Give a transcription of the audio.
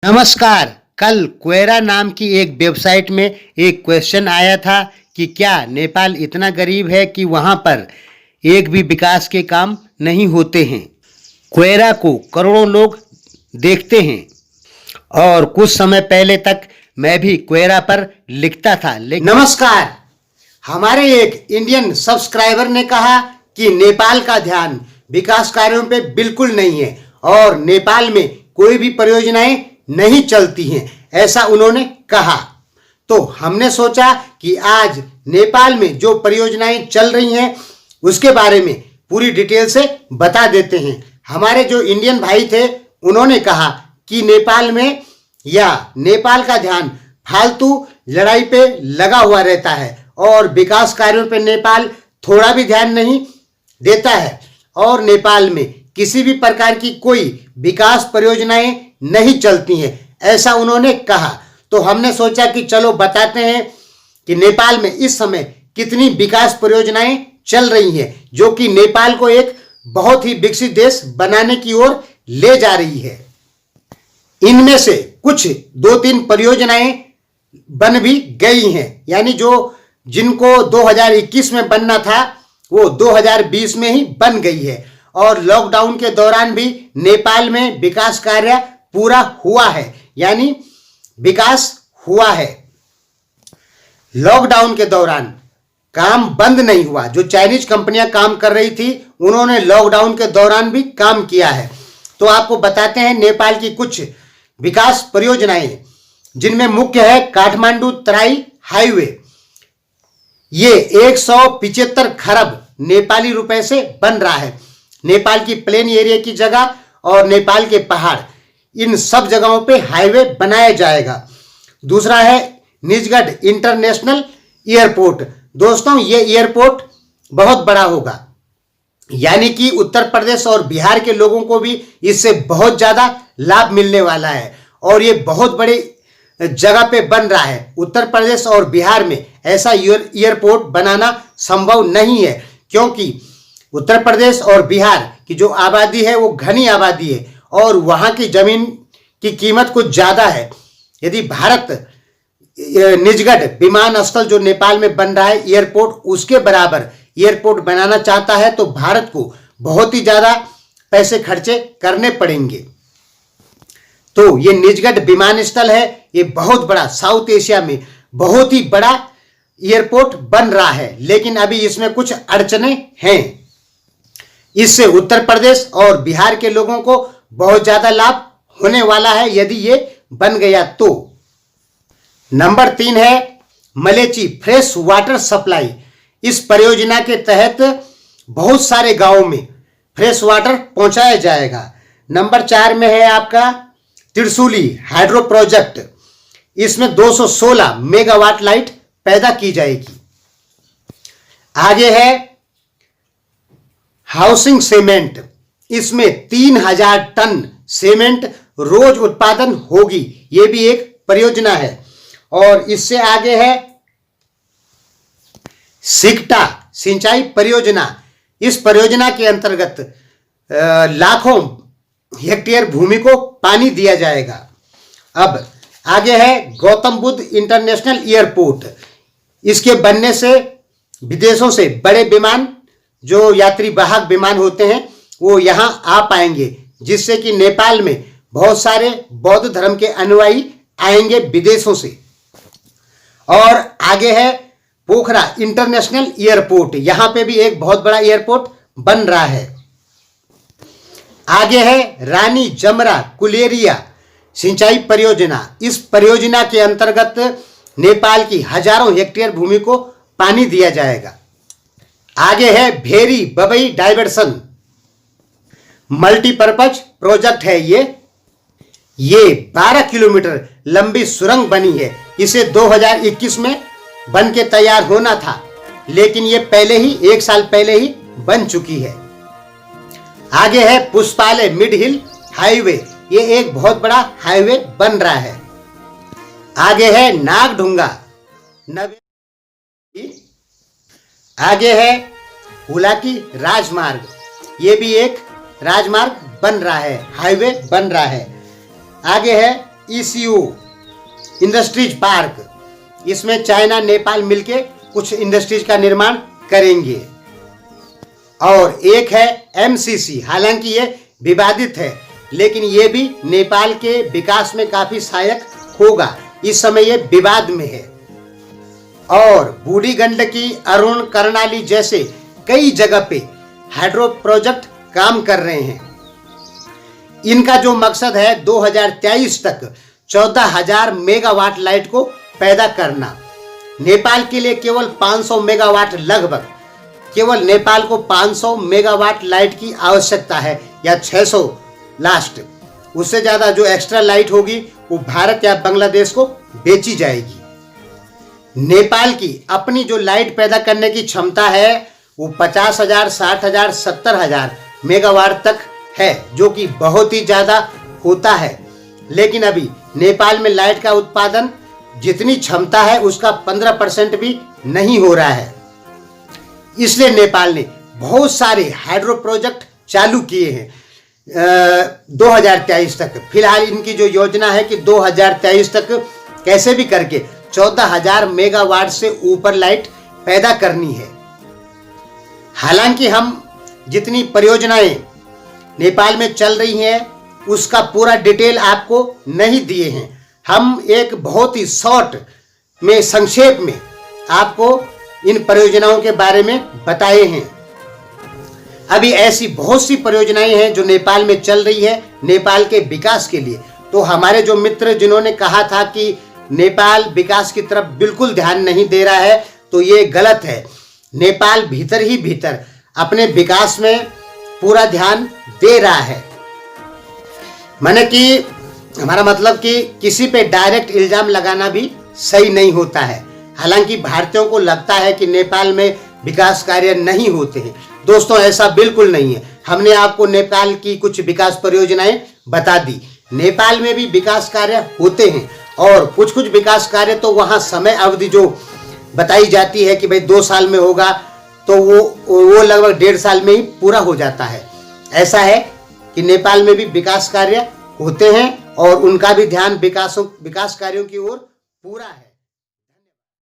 नमस्कार। कल क्वेरा नाम की एक वेबसाइट में एक क्वेश्चन आया था कि क्या नेपाल इतना गरीब है कि वहाँ पर एक भी विकास के काम नहीं होते हैं। क्वेरा को करोड़ों लोग देखते हैं और कुछ समय पहले तक मैं भी क्वेरा पर लिखता था। नमस्कार। हमारे एक इंडियन सब्सक्राइबर ने कहा कि नेपाल का ध्यान विकास कार्यों पे बिल्कुल नहीं है और नेपाल में कोई भी परियोजनाएं नहीं चलती हैं, ऐसा उन्होंने कहा। तो हमने सोचा कि आज नेपाल में जो परियोजनाएं चल रही हैं उसके बारे में पूरी डिटेल से बता देते हैं। हमारे जो इंडियन भाई थे उन्होंने कहा कि नेपाल में या नेपाल का ध्यान फालतू लड़ाई पे लगा हुआ रहता है और विकास कार्यों पे नेपाल थोड़ा भी ध्यान नहीं देता है और नेपाल में किसी भी प्रकार की कोई विकास परियोजनाएं नहीं चलती हैं, ऐसा उन्होंने कहा। तो हमने सोचा कि चलो बताते हैं कि नेपाल में इस समय कितनी विकास परियोजनाएं चल रही हैं जो कि नेपाल को एक बहुत ही विकसित देश बनाने की ओर ले जा रही है। इनमें से कुछ 2-3 परियोजनाएं बन भी गई हैं, यानी जिनको 2021 में बनना था वो 2020 में ही बन गई है और लॉकडाउन के दौरान भी नेपाल में विकास कार्य पूरा हुआ है, यानी विकास हुआ है। लॉकडाउन के दौरान काम बंद नहीं हुआ। जो चाइनीज कंपनियां काम कर रही थी उन्होंने लॉकडाउन के दौरान भी काम किया है। तो आपको बताते हैं नेपाल की कुछ विकास परियोजनाएं, जिनमें मुख्य है काठमांडू तराई हाईवे। ये 175 खरब नेपाली रुपए से बन रहा है। नेपाल की प्लेन एरिया की जगह और नेपाल के पहाड़, इन सब जगहों पे हाईवे बनाया जाएगा। दूसरा है निजगढ़ इंटरनेशनल एयरपोर्ट। दोस्तों, ये एयरपोर्ट बहुत बड़ा होगा, यानी कि उत्तर प्रदेश और बिहार के लोगों को भी इससे बहुत ज़्यादा लाभ मिलने वाला है और ये बहुत बड़े जगह पे बन रहा है। उत्तर प्रदेश और बिहार में ऐसा एयरपोर्ट बनाना संभव नहीं है, क्योंकि उत्तर प्रदेश और बिहार की जो आबादी है वो घनी आबादी है और वहाँ की जमीन की कीमत कुछ ज़्यादा है। यदि भारत निजगढ़ विमानस्थल जो नेपाल में बन रहा है एयरपोर्ट, उसके बराबर एयरपोर्ट बनाना चाहता है तो भारत को बहुत ही ज़्यादा पैसे खर्चे करने पड़ेंगे। तो ये निजगढ़ विमानस्थल है, ये बहुत बड़ा, साउथ एशिया में बहुत ही बड़ा एयरपोर्ट बन रहा है, लेकिन अभी इसमें कुछ अड़चनें हैं। इससे उत्तर प्रदेश और बिहार के लोगों को बहुत ज्यादा लाभ होने वाला है यदि ये बन गया तो। नंबर 3 है मलेची फ्रेश वाटर सप्लाई। इस परियोजना के तहत बहुत सारे गांवों में फ्रेश वाटर पहुंचाया जाएगा। नंबर 4 में है आपका त्रिशूली हाइड्रो प्रोजेक्ट। इसमें 216 मेगावाट लाइट पैदा की जाएगी। आगे है हाउसिंग सीमेंट। इसमें 3000 टन सीमेंट रोज उत्पादन होगी। यह भी एक परियोजना है। और इससे आगे है सिकटा सिंचाई परियोजना। इस परियोजना के अंतर्गत लाखों हेक्टेयर भूमि को पानी दिया जाएगा। अब आगे है गौतम बुद्ध इंटरनेशनल एयरपोर्ट। इसके बनने से विदेशों से बड़े विमान, जो यात्री वाहक विमान होते हैं, वो यहाँ आ पाएंगे, जिससे कि नेपाल में बहुत सारे बौद्ध धर्म के अनुयायी आएंगे विदेशों से। और आगे है पोखरा इंटरनेशनल एयरपोर्ट। यहाँ पे भी एक बहुत बड़ा एयरपोर्ट बन रहा है। आगे है रानी जमरा कुलेरिया सिंचाई परियोजना। इस परियोजना के अंतर्गत नेपाल की हजारों हेक्टेयर भूमि को पानी दिया जाएगा। आगे है भेरी बबई डाइवर्सन मल्टीपर्पज प्रोजेक्ट है। ये 12 किलोमीटर लंबी सुरंग बनी है। इसे 2021 में बन के तैयार होना था, लेकिन ये पहले ही 1 साल पहले ही बन चुकी है। आगे है पुष्पालय मिड हिल हाईवे। ये एक बहुत बड़ा हाईवे बन रहा है। आगे है नागढुंगा नवे। आगे है हुलाकी राजमार्ग। ये भी एक राजमार्ग बन रहा है, हाईवे बन रहा है। आगे है ECO इंडस्ट्रीज पार्क, इसमें चाइना नेपाल मिलके कुछ इंडस्ट्रीज का निर्माण करेंगे। और एक है MCC, हालांकि ये विवादित है लेकिन ये भी नेपाल के विकास में काफी सहायक होगा, इस समय ये विवाद में है। और बूढ़ी गंडकी, अरुण, कर्णाली जैसे कई जगह पे हाइड्रो प्रोजेक्ट काम कर रहे हैं। इनका जो मकसद है 2023 तक 14,000 मेगावाट लाइट को पैदा करना। नेपाल के लिए केवल 500 मेगावाट, लगभग केवल नेपाल को 500 मेगावाट लाइट की आवश्यकता है, या 600 लास्ट। उससे ज्यादा जो एक्स्ट्रा लाइट होगी वो भारत या बांग्लादेश को बेची जाएगी। नेपाल की अपनी जो लाइट पैदा करने की क्षमता है वो 50,000, 60,000, 70,000 मेगावाट तक है, जो कि बहुत ही ज्यादा होता है। लेकिन अभी नेपाल में लाइट का उत्पादन जितनी क्षमता है उसका 15% भी नहीं हो रहा है। इसलिए नेपाल ने बहुत सारे हाइड्रो प्रोजेक्ट चालू किए हैं 2023 तक। फिलहाल इनकी जो योजना है कि 2023 तक कैसे भी करके 14,000 मेगावाट से ऊपर लाइट पैदा करनी है। हालांकि हम जितनी परियोजनाएं नेपाल में चल रही हैं उसका पूरा डिटेल आपको नहीं दिए हैं। हम एक बहुत ही शॉर्ट में, संक्षेप में आपको इन परियोजनाओं के बारे में बताए हैं। अभी ऐसी बहुत सी परियोजनाएं हैं जो नेपाल में चल रही है नेपाल के विकास के लिए। तो हमारे जो मित्र जिन्होंने कहा था कि नेपाल विकास की तरफ बिल्कुल ध्यान नहीं दे रहा है, तो ये गलत है। नेपाल भीतर ही भीतर अपने विकास में पूरा ध्यान दे रहा है। माने कि हमारा मतलब कि किसी पे डायरेक्ट इल्जाम लगाना भी सही नहीं होता है। हालांकि भारतीयों को लगता है कि नेपाल में विकास कार्य नहीं होते हैं। दोस्तों, ऐसा बिल्कुल नहीं है। हमने आपको नेपाल की कुछ विकास परियोजनाएं बता दी। नेपाल में भी विकास कार्य होते हैं और कुछ कुछ विकास कार्य तो वहाँ समय अवधि जो बताई जाती है कि भाई 2 साल में होगा, तो वो लगभग 1.5 साल में ही पूरा हो जाता है। ऐसा है कि नेपाल में भी विकास कार्य होते हैं और उनका भी ध्यान विकास कार्यों की ओर पूरा है।